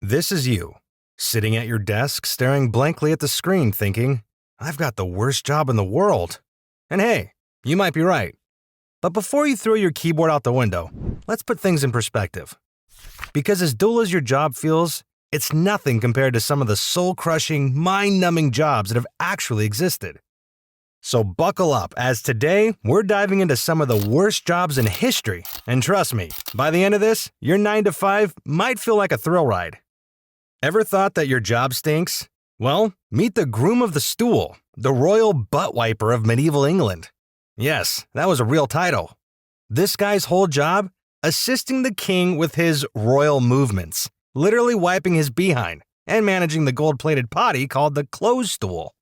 This is you, sitting at your desk staring blankly at the screen thinking, I've got the worst job in the world. And hey, you might be right. But before you throw your keyboard out the window, let's put things in perspective. Because as dull as your job feels, it's nothing compared to some of the soul-crushing, mind-numbing jobs that have actually existed. So buckle up, as today, we're diving into some of the worst jobs in history. And trust me, by the end of this, your 9 to 5 might feel like a thrill ride. Ever thought that your job stinks? Well, meet the groom of the stool, the royal butt wiper of medieval England. Yes, that was a real title. This guy's whole job? Assisting the king with his royal movements, literally wiping his behind, and managing the gold-plated potty called the clothes stool.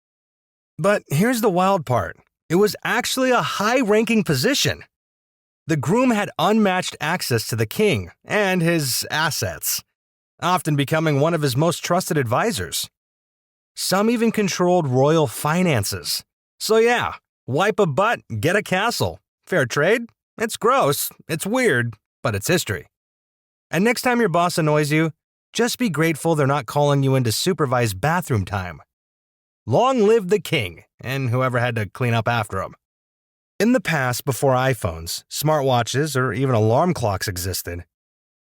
But here's the wild part. It was actually a high-ranking position. The groom had unmatched access to the king and his assets, often becoming one of his most trusted advisors. Some even controlled royal finances. So yeah, wipe a butt, get a castle. Fair trade? It's gross, it's weird, but it's history. And next time your boss annoys you, just be grateful they're not calling you in to supervise bathroom time. Long live the king, and whoever had to clean up after him. In the past, before iPhones, smartwatches, or even alarm clocks existed,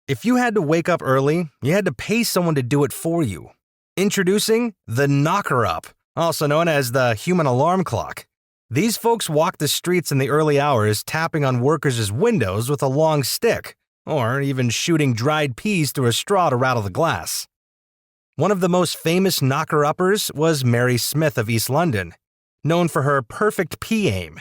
if you had to wake up early, you had to pay someone to do it for you. Introducing the knocker-up, also known as the human alarm clock. These folks walked the streets in the early hours tapping on workers' windows with a long stick, or even shooting dried peas through a straw to rattle the glass. One of the most famous knocker-uppers was Mary Smith of East London, known for her perfect pea aim.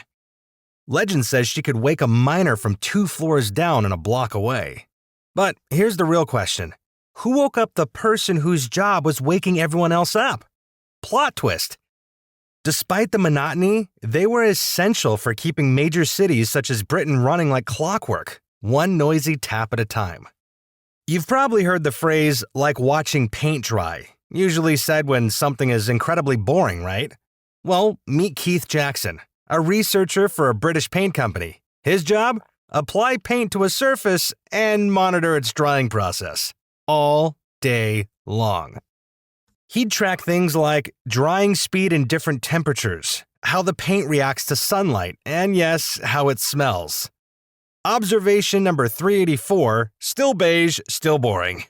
Legend says she could wake a miner from 2 floors down and a block away. But here's the real question. Who woke up the person whose job was waking everyone else up? Plot twist. Despite the monotony, they were essential for keeping major cities such as Britain running like clockwork, one noisy tap at a time. You've probably heard the phrase, like watching paint dry, usually said when something is incredibly boring, right? Well, meet Keith Jackson, a researcher for a British paint company. His job? Apply paint to a surface and monitor its drying process. All day long. He'd track things like drying speed in different temperatures, how the paint reacts to sunlight, and yes, how it smells. Observation number 384, still beige, still boring.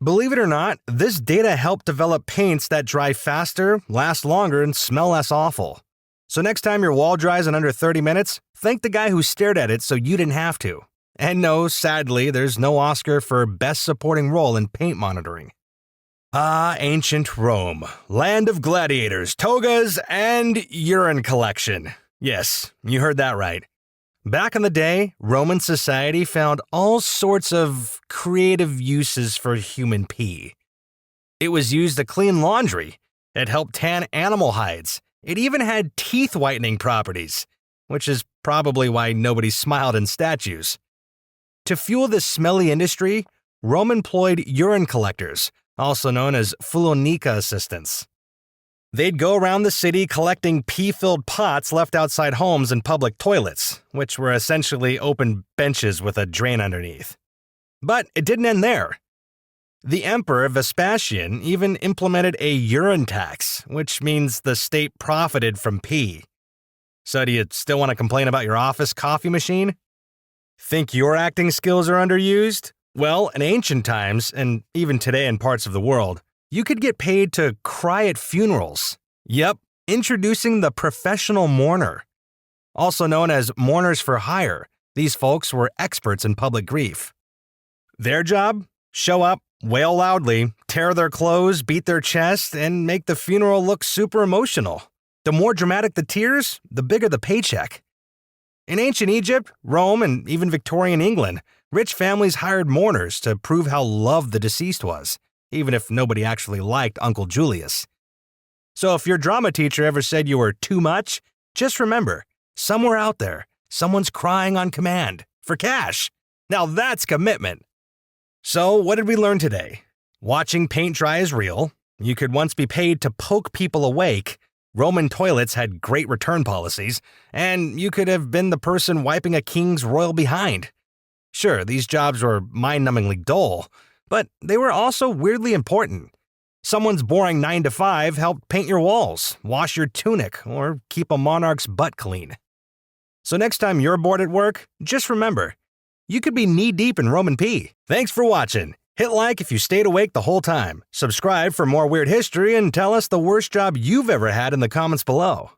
Believe it or not, this data helped develop paints that dry faster, last longer, and smell less awful. So next time your wall dries in under 30 minutes, thank the guy who stared at it so you didn't have to. And no, sadly, there's no Oscar for Best Supporting Role in Paint Monitoring. Ah, ancient Rome, land of gladiators, togas, and urine collection. Yes, you heard that right. Back in the day, Roman society found all sorts of creative uses for human pee. It was used to clean laundry. It helped tan animal hides. It even had teeth whitening properties, which is probably why nobody smiled in statues. To fuel this smelly industry, Rome employed urine collectors, also known as Fulonica assistants. They'd go around the city collecting pee-filled pots left outside homes and public toilets, which were essentially open benches with a drain underneath. But it didn't end there. The Emperor Vespasian even implemented a urine tax, which means the state profited from pee. So do you still want to complain about your office coffee machine? Think your acting skills are underused? Well, in ancient times, and even today in parts of the world, you could get paid to cry at funerals. Yep, introducing the professional mourner. Also known as mourners for hire, these folks were experts in public grief. Their job? Show up, wail loudly, tear their clothes, beat their chest, and make the funeral look super emotional. The more dramatic the tears, the bigger the paycheck. In ancient Egypt, Rome, and even Victorian England, rich families hired mourners to prove how loved the deceased was, even if nobody actually liked Uncle Julius. So if your drama teacher ever said you were too much, just remember, somewhere out there, someone's crying on command for cash. Now that's commitment. So what did we learn today? Watching paint dry is real. You could once be paid to poke people awake. Roman toilets had great return policies, and you could have been the person wiping a king's royal behind. Sure, these jobs were mind-numbingly dull, But they were also weirdly important. Someone's boring 9 to 5 helped paint your walls, wash your tunic, or keep a monarch's butt clean. So next time you're bored at work, just remember, you could be knee-deep in Roman pee. Thanks for watching. Hit like if you stayed awake the whole time. Subscribe for more weird history and tell us the worst job you've ever had in the comments below.